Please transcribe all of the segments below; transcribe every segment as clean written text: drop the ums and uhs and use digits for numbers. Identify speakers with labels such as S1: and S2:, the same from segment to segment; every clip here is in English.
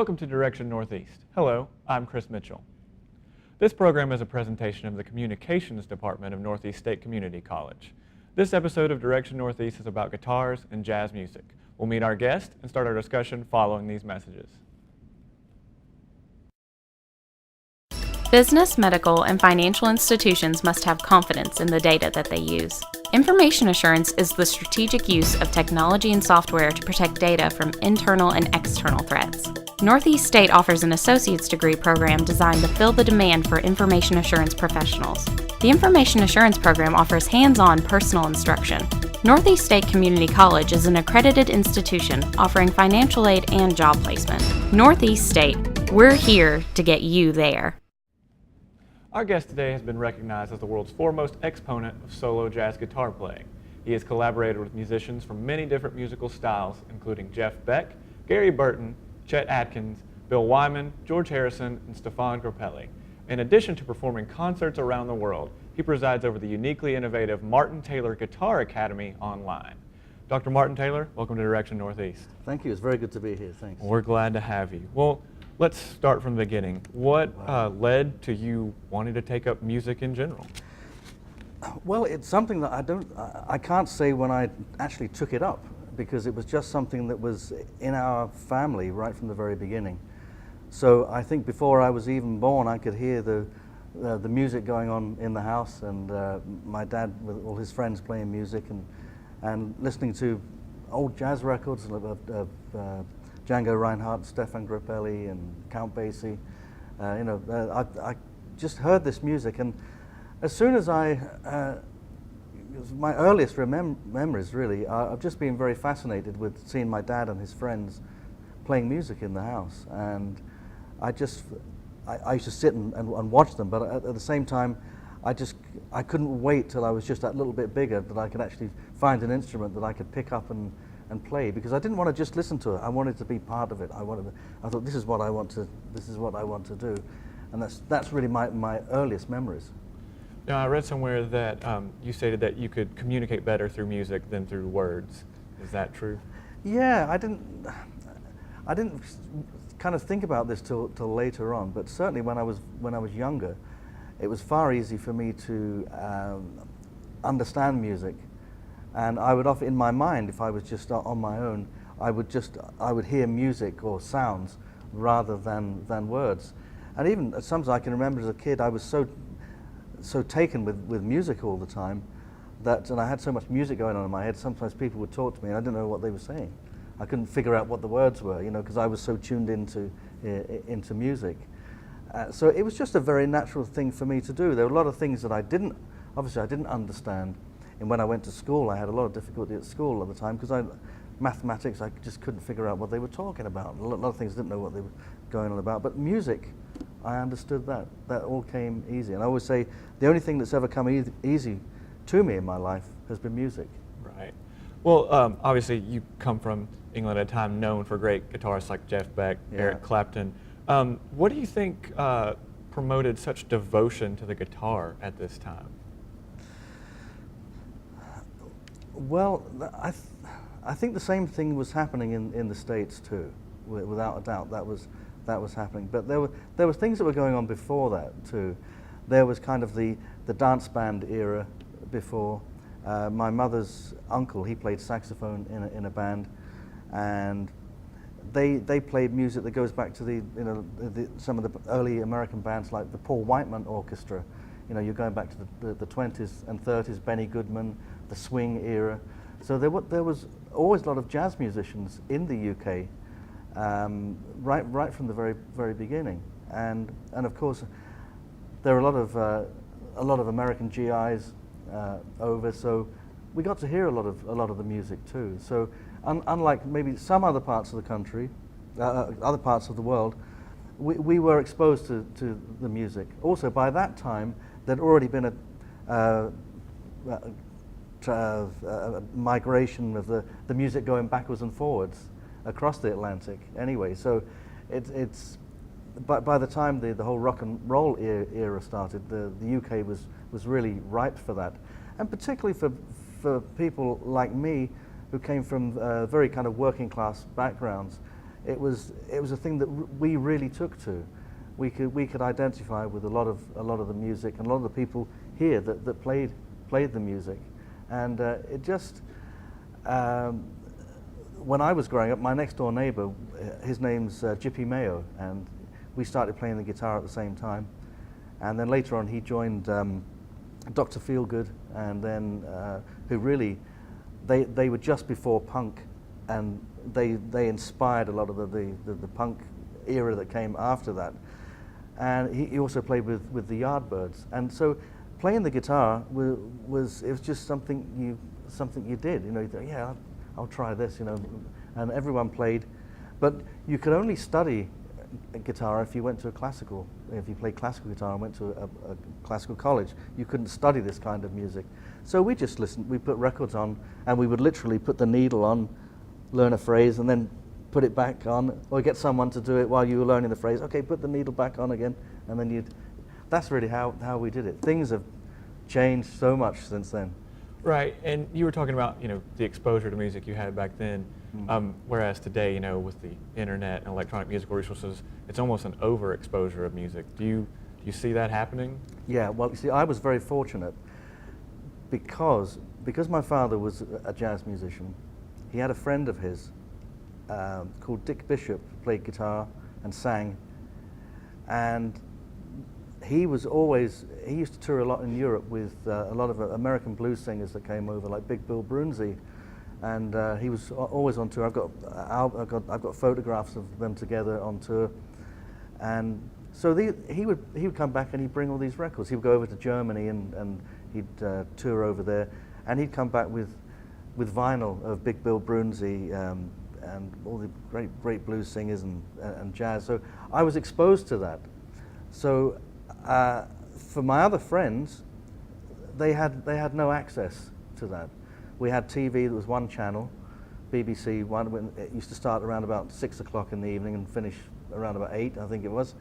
S1: Welcome to Direction Northeast. Hello, I'm Chris Mitchell. This program is a presentation of the Communications Department of Northeast State Community College. This episode of Direction Northeast is about guitars and jazz music. We'll meet our guest and start our discussion following these messages.
S2: Business, medical, and financial institutions must have confidence in the data that they use. Information assurance is the strategic use of technology and software to protect data from internal and external threats. Northeast State offers an associate's degree program designed to fill the demand for information assurance professionals. The Information Assurance program offers hands-on personal instruction. Northeast State Community College is an accredited institution offering financial aid and job placement. Northeast State, we're here to get you there.
S1: Our guest today has been recognized as the world's foremost exponent of solo jazz guitar playing. He has collaborated with musicians from many different musical styles, including Jeff Beck, Gary Burton, Chet Atkins, Bill Wyman, George Harrison, and Stefan Grappelli. In addition to performing concerts around the world, he presides over the uniquely innovative MartinTaylor Guitar Academy online. Dr. MartinTaylor, welcome to Direction Northeast.
S3: Thank you. It's very good to be here. Thanks.
S1: We're glad to have you. Well, let's start from the beginning. What led to you wanting to take up music in general?
S3: Well, it's something that I can't say when I actually took it up, because it was just something that was in our family right from the very beginning. So I think before I was even born, I could hear the music going on in the house, and my dad with all his friends playing music and listening to old jazz records of Django Reinhardt, Stefan Grappelli, and Count Basie. I just heard this music, and as soon as it was my earliest memories really, I've just been very fascinated with seeing my dad and his friends playing music in the house, and I used to sit and watch them, but at the same time, I couldn't wait till I was just that little bit bigger that I could actually find an instrument that I could pick up and play, because I didn't want to just listen to it. I wanted to be part of it. I thought, this is what I want to do, and that's really my earliest memories.
S1: Now, I read somewhere that you stated that you could communicate better through music than through words. Is that true?
S3: Yeah, I didn't kind of think about this till later on, but certainly when I was younger, it was far easier for me to understand music. And I would often, in my mind, if I was just on my own, I would hear music or sounds rather than words. And even sometimes I can remember as a kid, I was so taken with music all the time and I had so much music going on in my head, sometimes people would talk to me and I didn't know what they were saying. I couldn't figure out what the words were, because I was so tuned into music. So it was just a very natural thing for me to do. There were a lot of things that I didn't understand. And when I went to school, I had a lot of difficulty at school at the time, because mathematics, I just couldn't figure out what they were talking about. A lot of things I didn't know what they were going on about. But music, I understood that. That all came easy. And I always say the only thing that's ever come easy to me in my life has been music.
S1: Right. Well, obviously you come from England at a time known for great guitarists like Jeff Beck, Eric Clapton. What do you think promoted such devotion to the guitar at this time?
S3: Well, I think the same thing was happening in the States too, without a doubt. That was happening. But there were things that were going on before that too. There was kind of the dance band era before. My mother's uncle, he played saxophone in a band, and they played music that goes back to some of the early American bands like the Paul Whiteman Orchestra. You're going back to the 20s and 30s, Benny Goodman, the swing era. So there was always a lot of jazz musicians in the UK, right from the very, very beginning. And of course, there are a lot of American GIs over, so we got to hear a lot of the music too. So unlike maybe some other parts of the country, other parts of the world, we were exposed to the music. Also, by that time, there'd already been a migration of the music going backwards and forwards across the Atlantic. Anyway, so by the time the whole rock and roll era started, the UK was really ripe for that, and particularly for people like me who came from very kind of working class backgrounds. it was a thing that we really took to. We could identify with a lot of the music and a lot of the people here that played the music, and it just. When I was growing up, my next door neighbor, his name's Jippy Mayo, and we started playing the guitar at the same time. And then later on, he joined Dr. Feelgood, and then who really, they were just before punk, and they inspired a lot of the punk era that came after that. And he also played with the Yardbirds, and so playing the guitar was just something you did. You know, you thought, yeah, I'll try this, you know, and everyone played, but you could only study guitar if you went to if you played classical guitar and went to a classical college. You couldn't study this kind of music. So we just listened, we put records on, and we would literally put the needle on, learn a phrase, and then put it back on, or get someone to do it while you were learning the phrase. Okay, put the needle back on again, and then that's really how we did it. Things have changed so much since then.
S1: Right, and you were talking about, you know, the exposure to music you had back then, whereas today, you know, with the internet and electronic musical resources, it's almost an overexposure of music. Do you see that happening?
S3: Yeah, well, you see, I was very fortunate because my father was a jazz musician. He had a friend of his called Dick Bishop, who played guitar and sang, and he used to tour a lot in Europe with a lot of American blues singers that came over, like Big Bill Broonzy, and he was always on tour. I've got photographs of them together on tour, and so he would come back and he'd bring all these records. He would go over to Germany and he'd tour over there, and he'd come back with vinyl of Big Bill Broonzy and all the great blues singers and jazz. So I was exposed to that. So. For my other friends, they had no access to that. We had TV. There was one channel, BBC One. When it used to start around about 6 o'clock in the evening and finish around about 8, I think it was.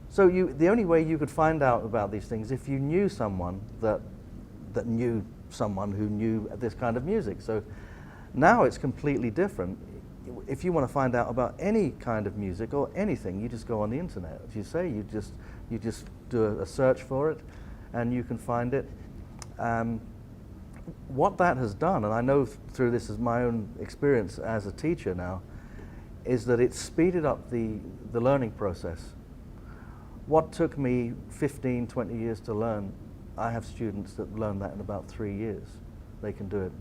S3: So the only way you could find out about these things if you knew someone that knew someone who knew this kind of music. So now it's completely different. If you want to find out about any kind of music or anything, you just go on the internet. As you say, you just do a search for it, and you can find it. What that has done, and I know through this as my own experience as a teacher now, is that it's speeded up the learning process. What took me 15, 20 years to learn, I have students that learn that in about 3 years. They can do it.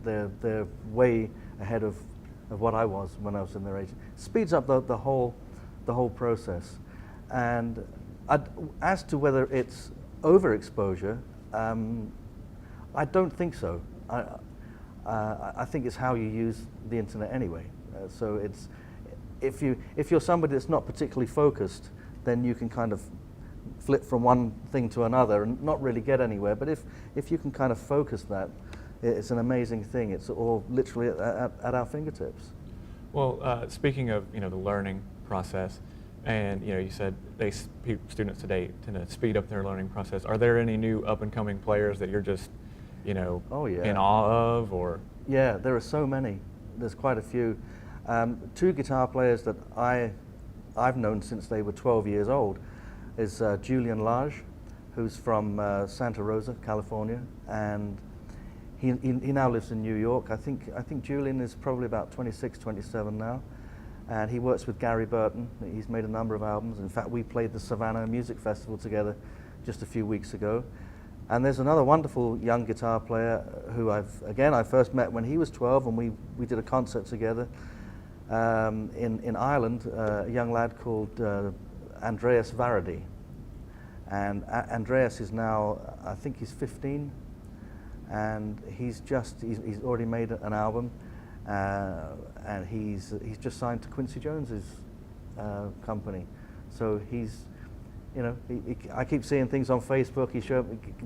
S3: They're way ahead of what I was when I was in their age. Speeds up the whole process. And as to whether it's overexposure, I don't think so. I think it's how you use the internet anyway. So it's if you're somebody that's not particularly focused, then you can kind of flip from one thing to another and not really get anywhere. But if you can kind of focus that, it's an amazing thing. It's all literally at our fingertips.
S1: Well, speaking of the learning process, and you said students today tend to speed up their learning process. Are there any new up and coming players that you're just
S3: oh, yeah.
S1: in awe of, or?
S3: Yeah, there are so many. There's quite a few. 2 guitar players that I've known since they were 12 years old is Julian Lage, who's from Santa Rosa, California, and he now lives in New York. I think Julian is probably about 26, 27 now, and he works with Gary Burton. He's made a number of albums. In fact, we played the Savannah Music Festival together just a few weeks ago. And there's another wonderful young guitar player who I first met when he was 12, and we did a concert together in Ireland. A young lad called Andreas Varady, and Andreas is now, I think he's 15, and he's already made an album, and he's just signed to Quincy Jones's company. So he's, I keep seeing things on Facebook.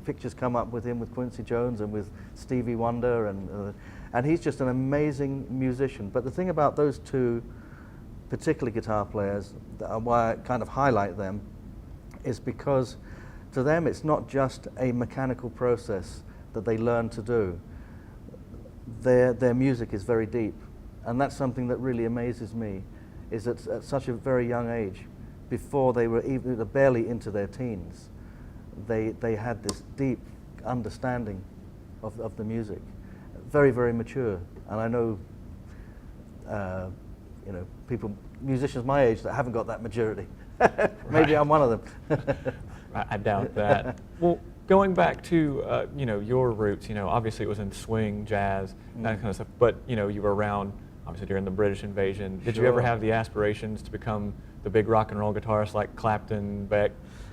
S3: Pictures come up with him with Quincy Jones and with Stevie Wonder, and he's just an amazing musician. But the thing about those 2 particular guitar players, why I kind of highlight them, is because to them it's not just a mechanical process that they learn to do. Their music is very deep, and that's something that really amazes me. is at such a very young age, before they were even barely into their teens, they had this deep understanding of the music, very, very mature. And I know, musicians my age that haven't got that maturity. Maybe I'm one of them.
S1: I doubt that. Well, going back to your roots, obviously it was in swing, jazz, that kind of stuff. But you were around obviously during the British invasion. Did you ever have the aspirations to become the big rock and roll guitarist like Clapton, Beck,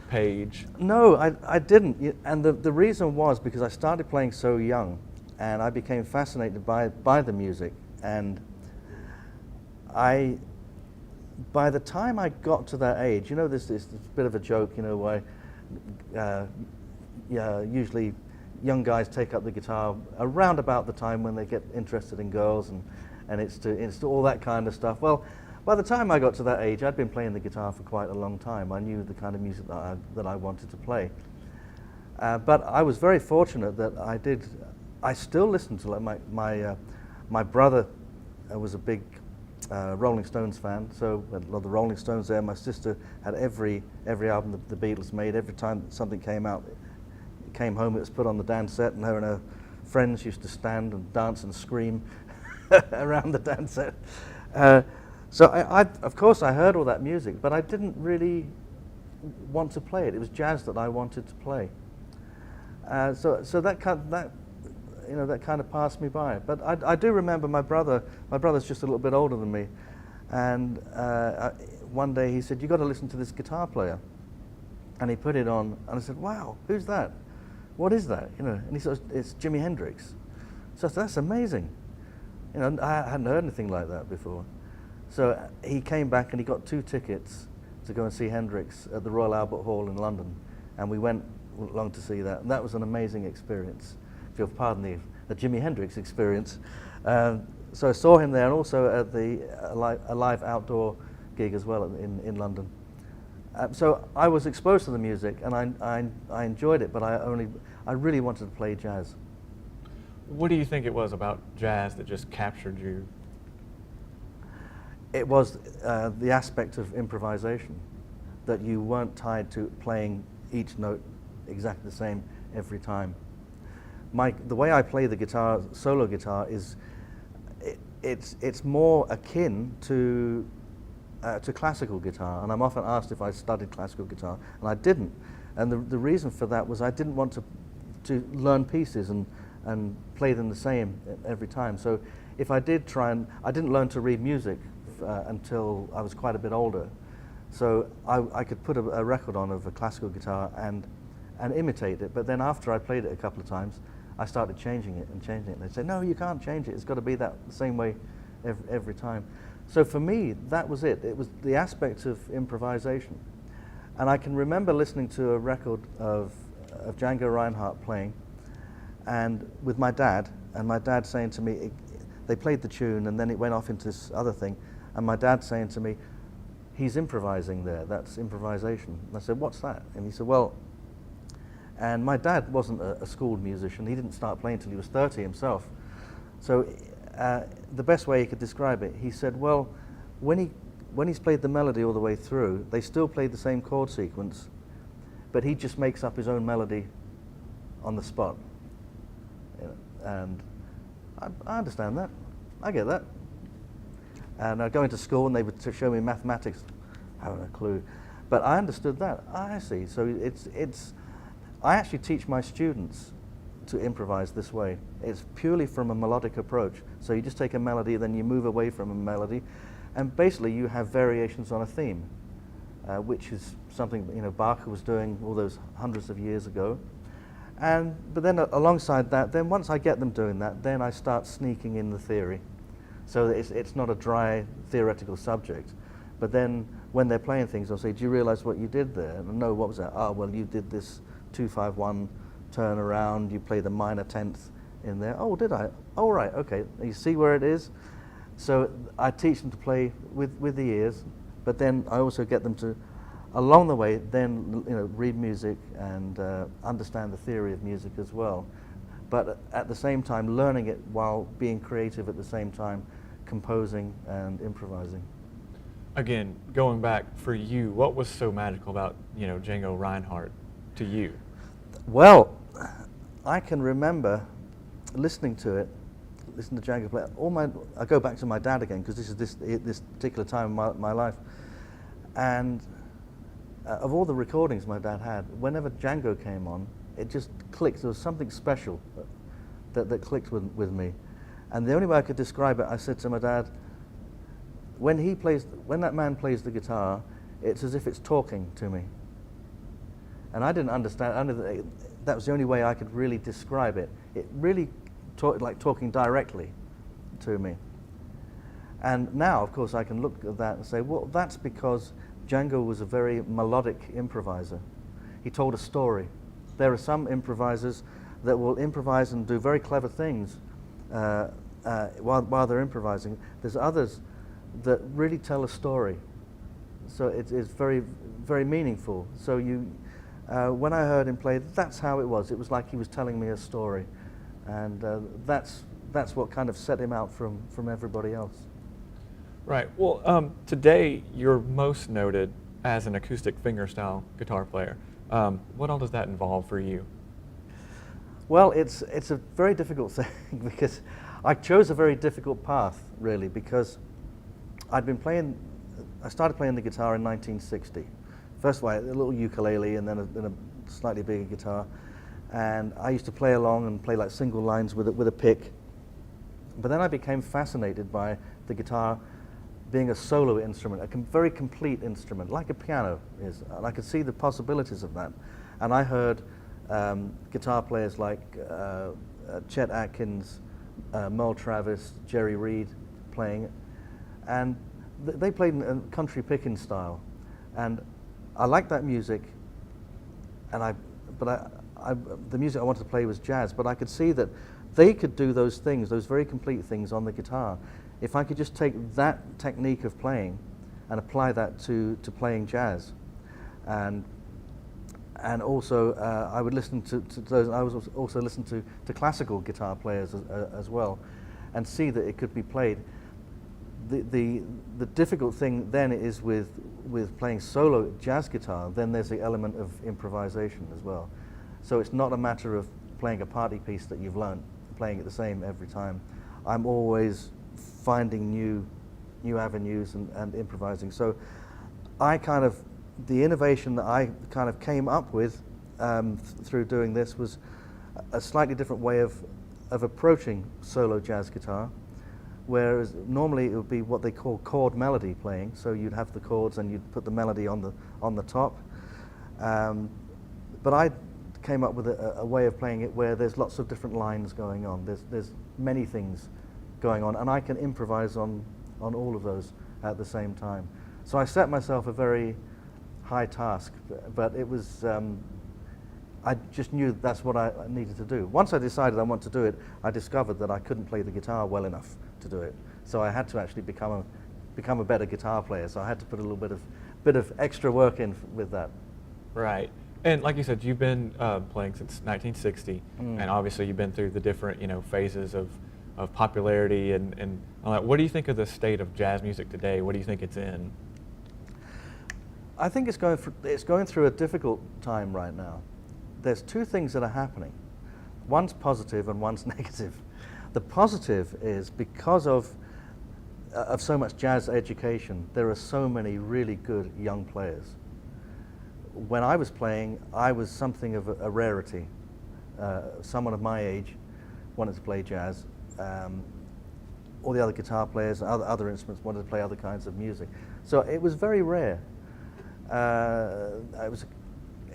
S1: Page?
S3: No, I didn't. And the reason was because I started playing so young, and I became fascinated by the music. And by the time I got to that age, this bit of a joke, why usually young guys take up the guitar around about the time when they get interested in girls, and it's to all that kind of stuff. Well, by the time I got to that age, I'd been playing the guitar for quite a long time. I knew the kind of music that I wanted to play. But I was very fortunate that I still listened to, like, my brother was a big Rolling Stones fan, so a lot of the Rolling Stones there. My sister had every album that the Beatles made. Every time something came out, it came home, it was put on the dance set, and her and her friends used to stand and dance and scream around the dance set. So of course I heard all that music, but I didn't really want to play it. It was jazz that I wanted to play. So that kind of passed me by. But I do remember my brother's just a little bit older than me, and one day he said, "You got to listen to this guitar player." And he put it on, and I said, "Wow, who's that? What is that?" And he said, "It's Jimi Hendrix." So I said, "That's amazing." I hadn't heard anything like that before. So he came back and he got 2 tickets to go and see Hendrix at the Royal Albert Hall in London, and we went along to see that, and that was an amazing experience, if you'll pardon the Jimi Hendrix experience. So I saw him there, and also at a live outdoor gig as well in London. So I was exposed to the music, and I enjoyed it, but I really wanted to play jazz.
S1: What do you think it was about jazz that just captured you?
S3: It was the aspect of improvisation, that you weren't tied to playing each note exactly the same every time. The way I play the guitar, solo guitar, is it's more akin to classical guitar, and I'm often asked if I studied classical guitar, and I didn't. And the reason for that was I didn't want to learn pieces and play them the same every time. So if I did I didn't learn to read music until I was quite a bit older. So I could put a record on of a classical guitar and imitate it, but then after I played it a couple of times, I started changing it. And they'd say, "No, you can't change it. It's got to be the same way every time." So for me, that was it. It was the aspect of improvisation. And I can remember listening to a record of Django Reinhardt playing, and with my dad, and my dad saying to me, they played the tune, and then it went off into this other thing, and my dad saying to me, "He's improvising there, that's improvisation." And I said, "What's that?" And he said, "Well," and my dad wasn't a schooled musician. He didn't start playing until he was 30 himself. So the best way he could describe it, he said, "Well, when he's played the melody all the way through, they still play the same chord sequence, but he just makes up his own melody on the spot." And I understand that. I get that. And I'd go into school and they would show me mathematics. I haven't a clue. But I understood that. I see. So I actually teach my students to improvise this way. It's purely from a melodic approach. So you just take a melody, then you move away from a melody, and basically you have variations on a theme, which is something Bach was doing all those hundreds of years ago. But then alongside that, then once I get them doing that, then I start sneaking in the theory. So that it's not a dry theoretical subject. But then when they're playing things, I'll say, "Do you realize what you did there?" And no, what was that? "Oh, well, you did this 2-5-1 turn around, you played a minor 10th in there." "Oh, did I? Oh, right, okay. You see where it is?" So I teach them to play with the ears, but then I also get them to, along the way, then read music and understand the theory of music as well. But at the same time, learning it while being creative at the same time, composing and improvising.
S1: again, going back for you, what was so magical about, Django Reinhardt to you?
S3: Well, I can remember listening to Django play. I go back to my dad again because this is this particular time in my life, and of all the recordings my dad had, whenever Django came on, it just clicked. There was something special that clicked with me, and the only way I could describe it, I said to my dad, when that man plays the guitar, it's as if it's talking to me. And I didn't understand. That was the only way I could really describe it. It really like talking directly to me. And now, of course, I can look at that and say, well, that's because Django was a very melodic improviser. He told a story. There are some improvisers that will improvise and do very clever things while they're improvising. There's others that really tell a story. So it's very, very meaningful. So when I heard him play, that's how it was. It was like he was telling me a story. And that's what kind of set him out from everybody else.
S1: Right. Well, today you're most noted as an acoustic fingerstyle guitar player. What all does that involve for you?
S3: Well, it's a very difficult thing because I chose a very difficult path, really, because I started playing the guitar in 1960. First of all, a little ukulele and then a slightly bigger guitar. And I used to play along and play like single lines with a pick. But then I became fascinated by the guitar being a solo instrument, a very complete instrument, like a piano is. And I could see the possibilities of that. And I heard guitar players like Chet Atkins, Merle Travis, Jerry Reed playing, and they played in a country picking style. And I liked that music, and the music I wanted to play was jazz, but I could see that they could do those things, those very complete things on the guitar. If I could just take that technique of playing and apply that to playing jazz, and also I would listen to those. I was also listen to classical guitar players as well, and see that it could be played. The difficult thing then is with playing solo jazz guitar. Then there's the element of improvisation as well. So it's not a matter of playing a party piece that you've learned, playing it the same every time. I'm always finding new avenues and improvising. So the innovation that I kind of came up with through doing this was a slightly different way of approaching solo jazz guitar, whereas normally it would be what they call chord melody playing. So you'd have the chords and you'd put the melody on the top. But I came up with a way of playing it where there's lots of different lines going on. There's many things going on, and I can improvise on all of those at the same time. So I set myself a very high task, but it was I just knew that's what I needed to do. Once I decided I wanted to do it, I discovered that I couldn't play the guitar well enough to do it. So I had to actually become a better guitar player. So I had to put a little bit of extra work in with that.
S1: Right. And like you said, you've been playing since 1960, and obviously you've been through the different phases of popularity and all that. What do you think of the state of jazz music today? What do you think it's in?
S3: I think it's going through a difficult time right now. There's two things that are happening. One's positive and one's negative. The positive is because of so much jazz education, there are so many really good young players. When I was playing, I was something of a rarity. Someone of my age wanted to play jazz. All the other guitar players, other instruments wanted to play other kinds of music. So it was very rare. It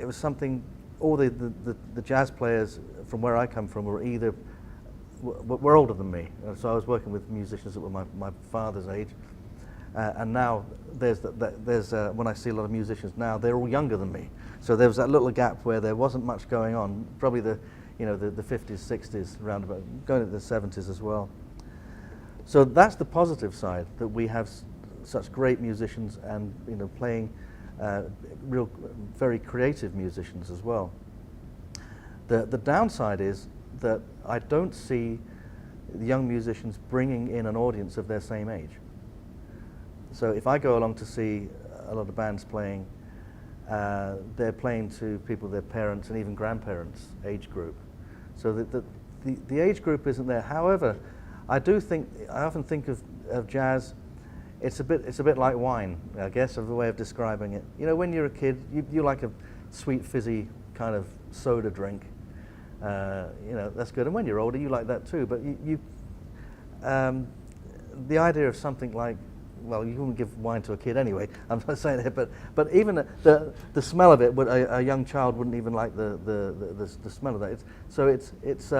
S3: was something. All the jazz players from where I come from were older than me. So I was working with musicians that were my father's age. And now there's when I see a lot of musicians now, they're all younger than me. So there was that little gap where there wasn't much going on. Probably the 50s, 60s, roundabout, going into the 70s as well. So that's the positive side, that we have such great musicians and playing real very creative musicians as well. The downside is that I don't see the young musicians bringing in an audience of their same age. So if I go along to see a lot of bands playing, they're playing to people, their parents and even grandparents age group. So the age group isn't there. However, I often think of jazz. It's a bit like wine, I guess, of the way of describing it. You know, when you're a kid, you like a sweet, fizzy kind of soda drink. You know, that's good. And when you're older, you like that too. But the idea of something like, well, you wouldn't give wine to a kid anyway. I'm not saying it, but even the smell of it, a young child wouldn't even like the smell of that. It's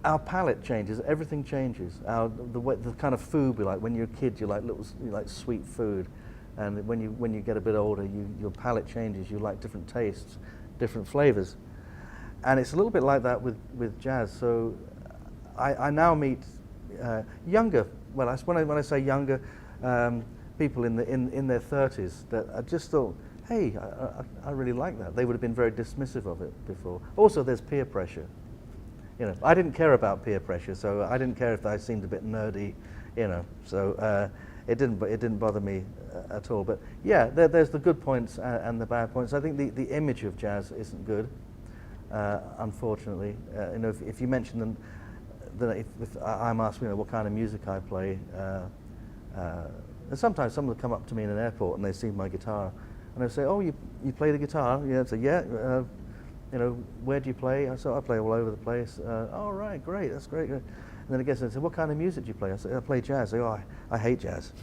S3: our palate changes. Everything changes. The kind of food we like. When you're a kid, you like sweet food, and when you get a bit older, your palate changes. You like different tastes, different flavors, and it's a little bit like that with jazz. So I now meet younger. Well, when I say younger, people in their 30s that I just thought, hey, I really like that. They would have been very dismissive of it before. Also, there's peer pressure. You know, I didn't care about peer pressure, so I didn't care if I seemed a bit nerdy. You know, so it didn't bother me at all. But yeah, there's the good points and the bad points. I think the image of jazz isn't good, unfortunately. You know, if you mention them. If I'm asked, you know, what kind of music I play, and sometimes someone will come up to me in an airport and they see my guitar, and they say, "Oh, you play the guitar?" Yeah, I say, "Yeah." You know, where do you play? I say, "I play all over the place." "Oh, right, great, that's great." And then I guess they say, "What kind of music do you play?" I say, "I play jazz." They go, "Oh, I hate jazz."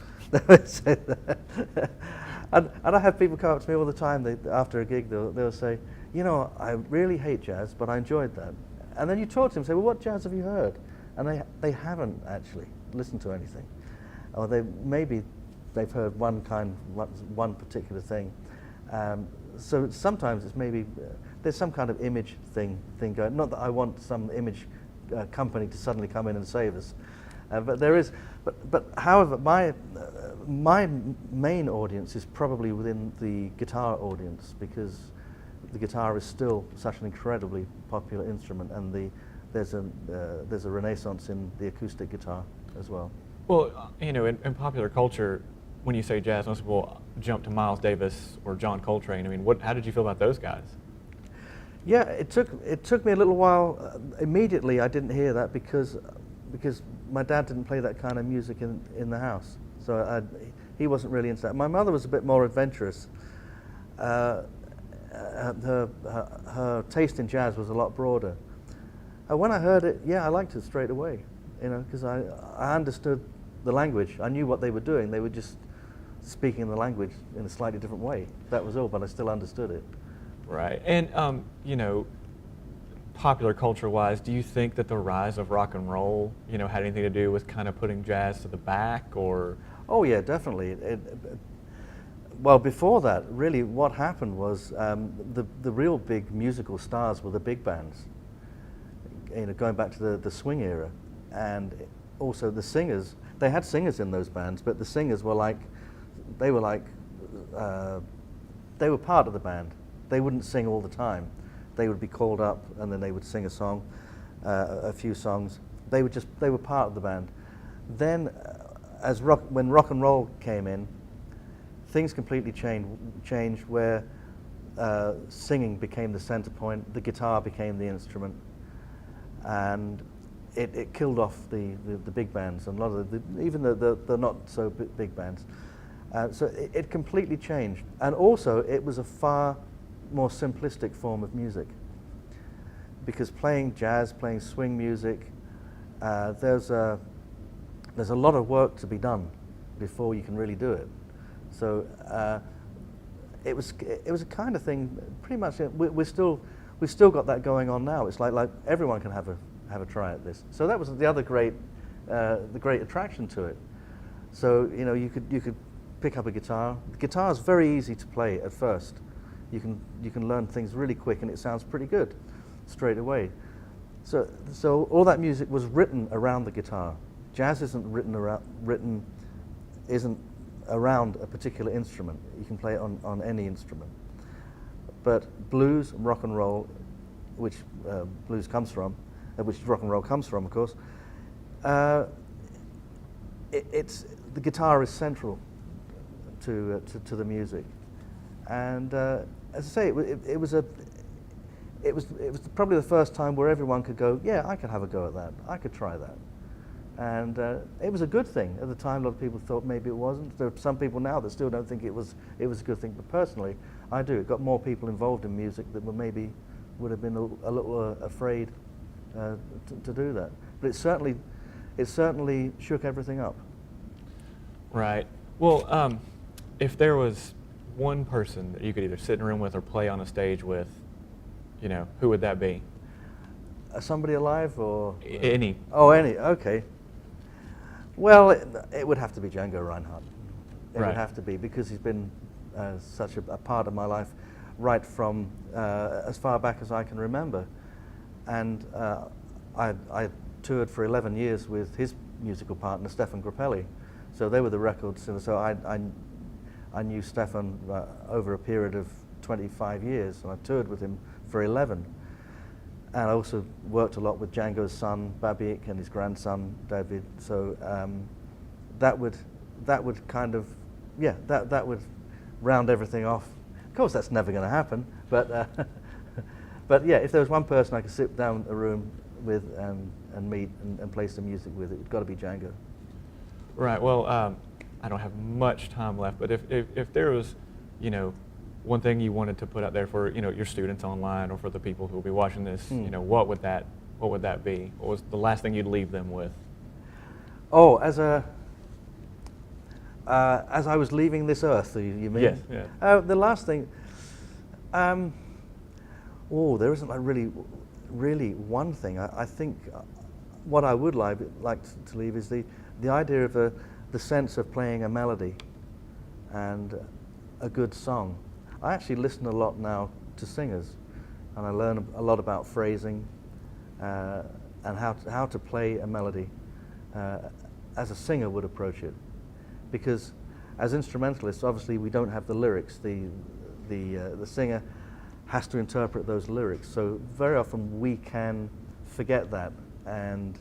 S3: and I have people come up to me all the time. After a gig, they'll say, "You know, I really hate jazz, but I enjoyed that." And then you talk to them and say, "Well, what jazz have you heard?" And they haven't actually listened to anything. Or they've heard one particular thing. So sometimes it's maybe, there's some kind of image thing going. Not that I want some image company to suddenly come in and save us. But there is, but however, my main audience is probably within the guitar audience, because the guitar is still such an incredibly popular instrument, and there's a renaissance in the acoustic guitar as well.
S1: Well, you know, in popular culture, when you say jazz, most people jump to Miles Davis or John Coltrane. I mean, how did you feel about those guys?
S3: Yeah, it took me a little while. Immediately, I didn't hear that because my dad didn't play that kind of music in the house, so he wasn't really into that. My mother was a bit more adventurous. Her taste in jazz was a lot broader. When I heard it, yeah, I liked it straight away, you know, because I understood the language. I knew what they were doing. They were just speaking the language in a slightly different way. That was all, but I still understood it.
S1: Right. And, you know, popular culture-wise, do you think that the rise of rock and roll, you know, had anything to do with kind of putting jazz to the back, or? Oh,
S3: yeah, definitely. Well, before that, really, what happened was the real big musical stars were the big bands. You know, going back to the swing era, and also the singers. They had singers in those bands, but the singers were they were part of the band. They wouldn't sing all the time. They would be called up, and then they would sing a song, a few songs. They were part of the band. Then, when rock and roll came in, things completely changed where singing became the center point, the guitar became the instrument, and it killed off the big bands and a lot of even the not so big bands. So it completely changed, and also it was a far more simplistic form of music, because playing jazz, playing swing music, there's a lot of work to be done before you can really do it. So it was a kind of thing. Pretty much, we've still got that going on now. It's like everyone can have a try at this. So that was the other great attraction to it. So you know, you could pick up a guitar. The guitar is very easy to play at first. You can learn things really quick, and it sounds pretty good straight away. So all that music was written around the guitar. Jazz isn't written around a particular instrument. You can play it on any instrument. But blues, rock and roll, which blues comes from, which rock and roll comes from, of course, the guitar is central to the music, and as I say, it was probably the first time where everyone could go, yeah, I could have a go at that, I could try that, and it was a good thing. At the time, a lot of people thought maybe it wasn't. There are some people now that still don't think it was a good thing, but personally, I do. It got more people involved in music that would have been a little afraid to do that. But it certainly shook everything up.
S1: Right. Well, if there was one person that you could either sit in a room with or play on a stage with, who would that be?
S3: Somebody alive or?
S1: Any.
S3: Oh, any. Okay. Well, it would have to be Django Reinhardt. It
S1: Right.
S3: would have to be, because he's been such a part of my life right from as far back as I can remember. And I toured for 11 years with his musical partner, Stefan Grappelli. So they were the records. So I knew Stefan over a period of 25 years, and I toured with him for 11. And I also worked a lot with Django's son, Babik, and his grandson, David. So that would kind of, that would round everything off. Of course, that's never going to happen, but but yeah, if there was one person I could sit down in a room with and meet and play some music with, it's got to be Django.
S1: Right. Well, I don't have much time left, but if there was, one thing you wanted to put out there for, your students online or for the people who will be watching this, what would that be? What was the last thing you'd leave them with?
S3: Oh, as I was leaving this earth, you mean?
S1: Yes. Yeah.
S3: The last thing. There isn't really one thing. I think what I would like to leave is the idea of the sense of playing a melody and a good song. I actually listen a lot now to singers, and I learn a lot about phrasing and how to play a melody as a singer would approach it. Because as instrumentalists, obviously we don't have the lyrics. The singer has to interpret those lyrics. So very often we can forget that and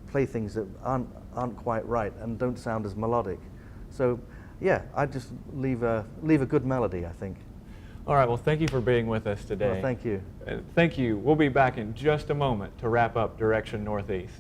S3: play things that aren't quite right and don't sound as melodic. So yeah, I just leave a good melody, I think.
S1: All right. Well, thank you for being with us today.
S3: Well, thank you.
S1: Thank you. We'll be back in just a moment to wrap up Direction Northeast.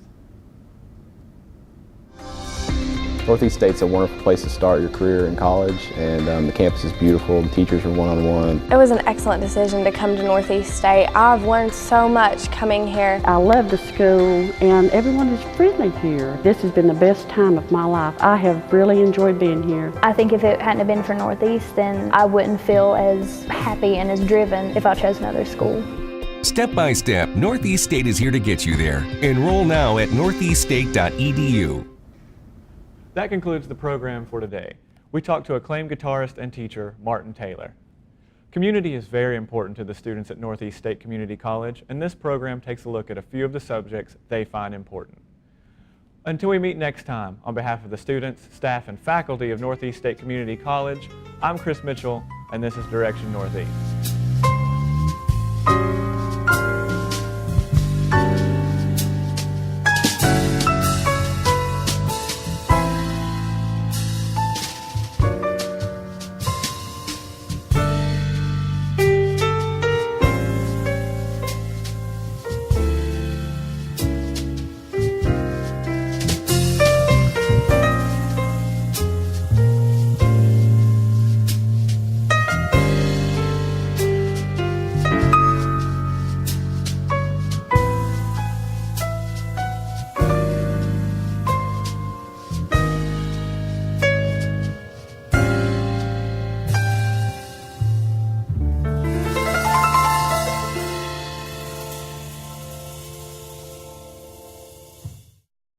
S4: Northeast State's a wonderful place to start your career in college, and the campus is beautiful, the teachers are one-on-one.
S5: It was an excellent decision to come to Northeast State. I've learned so much coming here.
S6: I love the school, and everyone is friendly here. This has been the best time of my life. I have really enjoyed being here.
S7: I think if it hadn't have been for Northeast, then I wouldn't feel as happy and as driven if I chose another school.
S8: Step by step, Northeast State is here to get you there. Enroll now at northeaststate.edu.
S1: That concludes the program for today. We talked to acclaimed guitarist and teacher, MartinTaylor. Community is very important to the students at Northeast State Community College, and this program takes a look at a few of the subjects they find important. Until we meet next time, on behalf of the students, staff, and faculty of Northeast State Community College, I'm Chris Mitchell, and this is Direction Northeast.